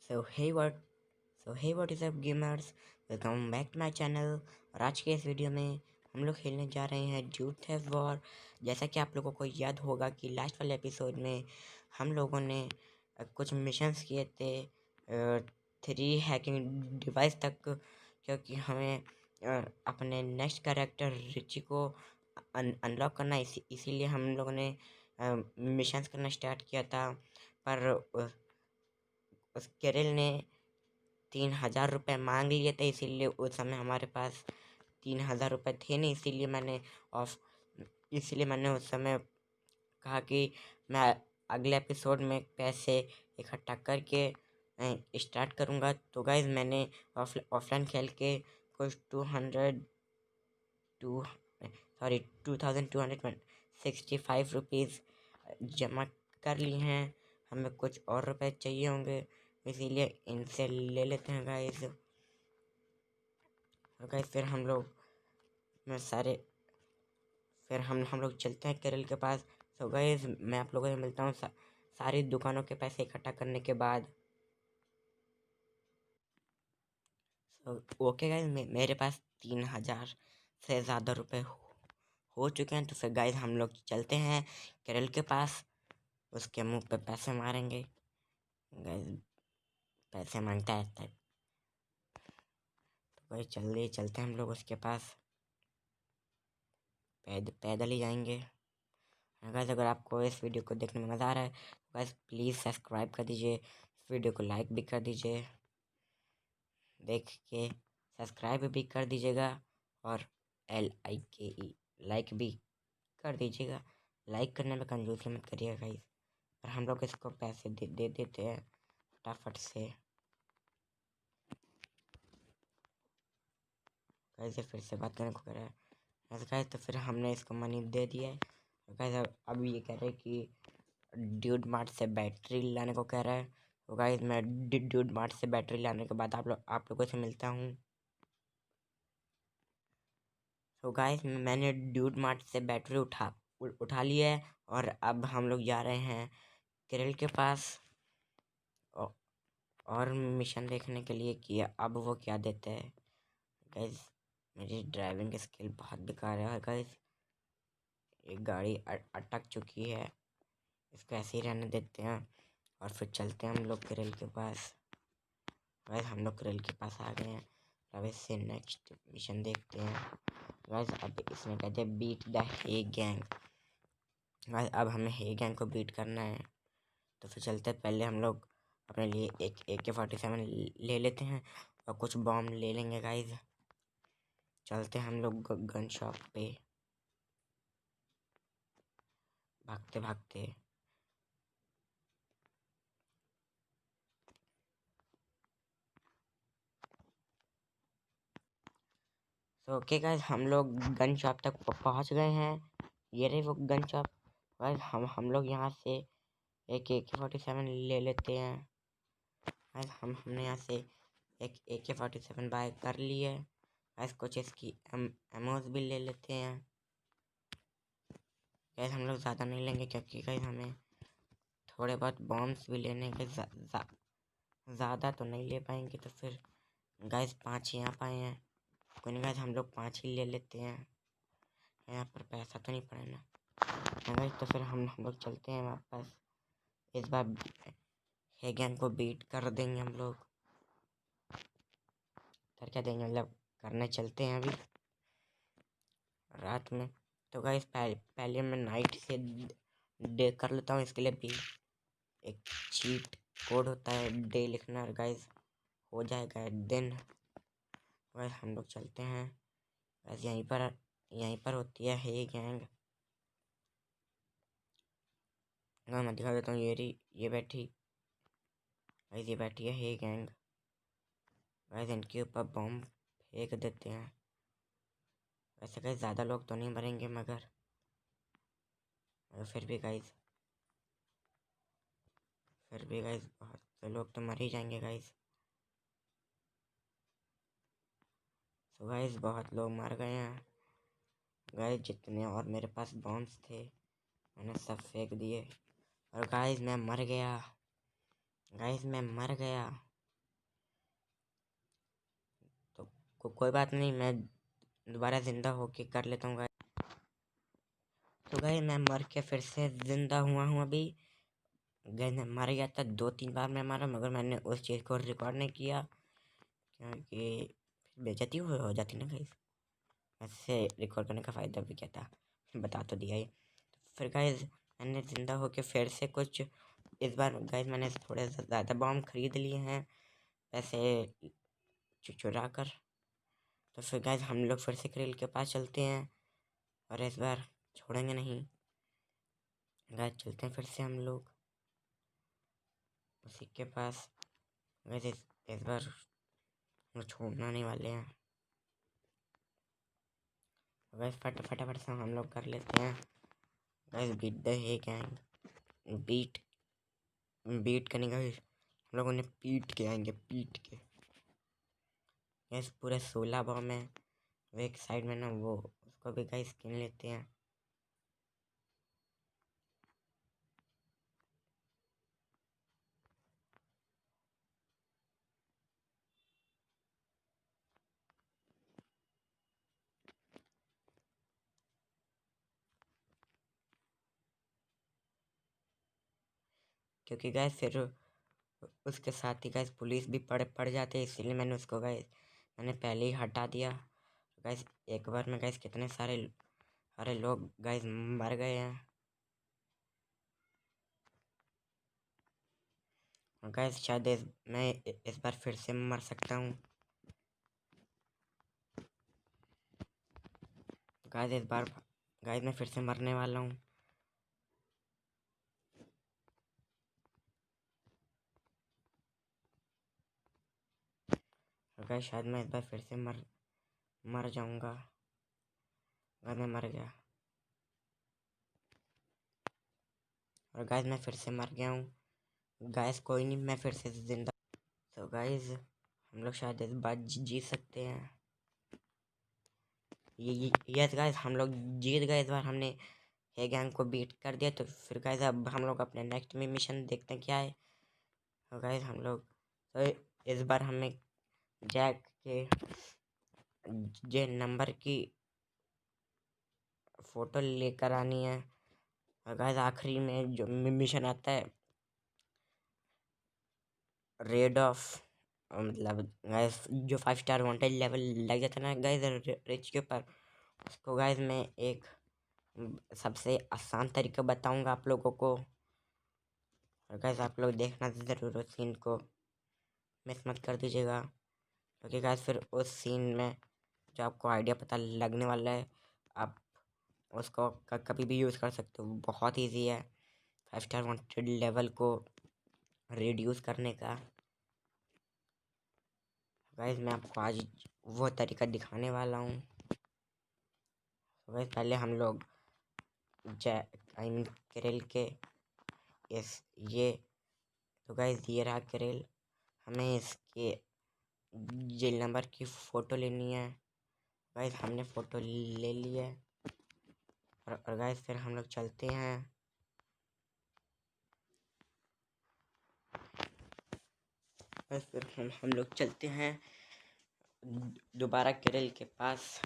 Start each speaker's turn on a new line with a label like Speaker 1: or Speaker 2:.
Speaker 1: So hey what is up gamers, welcome back to my channel. और आज के इस वीडियो में हम लोग खेलने जा रहे हैं ड्यूड थेफ्ट वॉर। जैसा कि आप लोगों को याद होगा कि लास्ट वाले एपिसोड में हम लोगों ने कुछ मिशंस किए थे 3 हैकिंग डिवाइस तक, क्योंकि हमें अपने नेक्स्ट कैरेक्टर रिची को अनलॉक करना, इसीलिए हम लोगों ने मिशंस करना स्टार्ट किया था। पर उस केरल ने 3000 रुपये मांग लिए थे, इसीलिए उस समय हमारे पास 3000 रुपये थे नहीं। इसीलिए मैंने उस समय कहा कि मैं अगले एपिसोड में पैसे इकट्ठा करके स्टार्ट करूँगा। तो गाइज मैंने ऑफलाइन खेल के कुछ 2265 रुपीज़ जमा कर लिए हैं। हमें कुछ और रुपए चाहिए होंगे, इसीलिए इनसे ले लेते हैं गाइस। और गाइस फिर हम लोग मैं सारे फिर हम लोग चलते हैं केरल के पास। तो गाइस मैं आप लोगों से मिलता हूँ सारी दुकानों के पैसे इकट्ठा करने के बाद। ओके गाइस, मेरे पास 3000 से ज़्यादा रुपए हो चुके हैं। तो फिर गाइस हम लोग चलते हैं केरल के पास, उसके मुंह पे पैसे मारेंगे। गाइस पैसे मांगता है तो भाई जल्दी चलते हैं हम लोग उसके पास। पैदल ही जाएंगे। गाइस अगर आपको इस वीडियो को देखने में मज़ा आ रहा है तो गाइस प्लीज़ सब्सक्राइब कर दीजिए, इस वीडियो को लाइक भी कर दीजिए, देख के सब्सक्राइब भी कर दीजिएगा, और LIKE लाइक भी कर दीजिएगा। लाइक करने में कंजूसी मत करिएगा गाइस। और हम लोग इसको पैसे दे देते हैं फटाफट से। गाइस फिर से बात करने को कह रहा है ऐसे गाइस, तो फिर हमने इसको मनी दे दिया है। गाइस अब ये कह रहे हैं कि ड्यूड मार्ट से बैटरी लाने को कह रहा है। तो गाइस मैं ड्यूड मार्ट से बैटरी लाने के बाद आप लोगों से मिलता हूँ। तो गाइस मैंने ड्यूड मार्ट से बैटरी उठा ली है, और अब हम लोग जा रहे हैं केरल के पास और मिशन देखने के लिए कि अब वो क्या देते हैं। गाइस मेरी ड्राइविंग स्किल बहुत बेकार है गाइस। एक गाड़ी अटक चुकी है, इसको ऐसे ही रहने देते हैं और फिर चलते हैं हम लोग केरल के पास। गाइस हम लोग केरल के पास आ गए हैं। अब इससे नेक्स्ट मिशन देखते हैं। गाइस अब इसमें कहते हैं beat the hay gang. Guys अब हमें हे गैंग को बीट करना है। तो फिर चलते हैं, पहले हम लोग अपने लिए एक AK-47 ले लेते हैं और कुछ बॉम्ब ले लेंगे गाइस। चलते हैं हम लोग गन शॉप पे भागते भागते। तो ओके गाइस हम लोग गन शॉप तक पहुंच गए हैं। ये रही वो गन शॉप। गाइस हम लोग यहाँ से एक AK-47 ले लेते हैं। गाइस हमने यहाँ से एक AK-47 बाय कर ली है। गाइस कुछ इसकी एमोस भी ले लेते हैं। गाइस हम लोग ज़्यादा नहीं लेंगे, क्योंकि गाइस हमें थोड़े बहुत बॉम्ब्स भी लेने के ज़्यादा तो नहीं ले पाएंगे। तो फिर गाइस 5 ही यहाँ पाए हैं। कोई नहीं गाइस, हम लोग 5 ही ले लेते हैं। यहाँ पर पैसा तो नहीं पड़ा ना। हाँ गाइस तो फिर हम लोग चलते हैं वापस। इस बार हेगन को बीट कर देंगे हम लोग। कर क्या देंगे, मतलब करने चलते हैं अभी रात में। तो गाइस पहले मैं नाइट से डे कर लेता हूँ। इसके लिए भी एक चीट कोड होता है, डे लिखना। और गाइस हो जाएगा दिन। गाइस हम लोग चलते हैं। गाइस यहीं पर होती है हे गैंग। मैं दिखा देता हूँ, ये बैठी। गाइस ये बैठी है हे गैंग। गाइस इनके ऊपर बॉम्ब फेंक देते हैं। वैसे गाइस ज़्यादा लोग तो नहीं मरेंगे, मगर फिर भी गाइस बहुत से लोग तो मर ही जाएंगे गाइस। तो गाइस बहुत लोग मर गए हैं। गाइस जितने और मेरे पास बॉम्ब्स थे मैंने सब फेंक दिए। और गाइस मैं मर गया। गाइस मैं मर गया। कोई बात नहीं, मैं दोबारा ज़िंदा होके कर लेता हूँ गाइस। तो गाइस मैं मर के फिर से ज़िंदा हुआ हूँ अभी। गाइस मैं मर गया था, 2-3 बार मैं मारा, मगर मैंने उस चीज़ को रिकॉर्ड नहीं किया क्योंकि बेइज्जती हो जाती ना गाइस। ऐसे रिकॉर्ड करने का फ़ायदा भी क्या था, बता तो दिया ही। फिर गाइस मैंने ज़िंदा होके फिर से कुछ, इस बार गाइस मैंने थोड़े ज़्यादा बॉम्ब खरीद लिए हैं पैसे चुरा कर। तो फिर गाइस हम लोग फिर से क्रिल के पास चलते हैं और इस बार छोड़ेंगे नहीं गाइस। चलते हैं फिर से हम लोग उसी के पास गाइस। इस बार हम लोग छोड़ना नहीं वाले हैं गाइस। फटाफट से हम लोग कर लेते हैं गाइस। बीट द है गैंग, बीट करने गाइस। हम लोग उन्हें पीट के आएंगे, पीट के गाइस। पूरे 16 बॉम्ब है वो एक साइड में ना, वो उसको भी गाइस गिन लेते हैं। क्योंकि गाइस फिर उसके साथ ही गाइस पुलिस भी पड़ जाते हैं, इसीलिए मैंने उसको गाइस मैंने पहले ही हटा दिया गाइस। एक बार में गाइस कितने सारे लोग गाइस मर गए हैं और गाइस शायद मैं इस बार फिर से मर सकता हूँ गाइस। इस बार गाइस मैं फिर से मरने वाला हूँ और गाइस शायद मैं इस बार फिर से मर जाऊंगा। गाइस मैं मर गया और गाइस मैं फिर से मर गया हूँ गाइस। कोई नहीं, मैं फिर से जिंदा। तो गाइस हम लोग शायद इस बार जीत सकते हैं। ये यस गाइस, हम लोग जीत गए इस बार। हमने ये गैंग को बीट कर दिया। तो फिर गाइस अब हम लोग अपने नेक्स्ट में मिशन देखते हैं क्या है। तो गाइस हम लोग, तो इस बार हमें जैक के जे नंबर की फ़ोटो लेकर आनी है। और गाइस आखिरी में जो मिशन आता है, रेड ऑफ, मतलब गाइस जो 5 स्टार वांटेड लेवल लग जाता है ना गाइस रिच के ऊपर, उसको गाइस मैं एक सबसे आसान तरीका बताऊंगा आप लोगों को। और गाइस आप लोग देखना ज़रूर उस सीन को, मिस मत कर दीजिएगा। क्योंकि गाइस फिर उस सीन में जो आपको आइडिया पता लगने वाला है, आप उसको कभी भी यूज़ कर सकते हो। बहुत ईजी है 5 स्टार वांटेड लेवल को रिड्यूस करने का। गाइस मैं आपको आज वो तरीका दिखाने वाला हूँ। गाइस पहले हम लोग आई मीन क्रिल के इस ये, तो गाइस ये रहा क्रिल। हमें इसके जेल नंबर की फ़ोटो लेनी है गाइस। हमने फ़ोटो ले ली है और गाइस फिर हम लोग चलते हैं। बस फिर हम लोग चलते हैं दोबारा क्रिल के पास।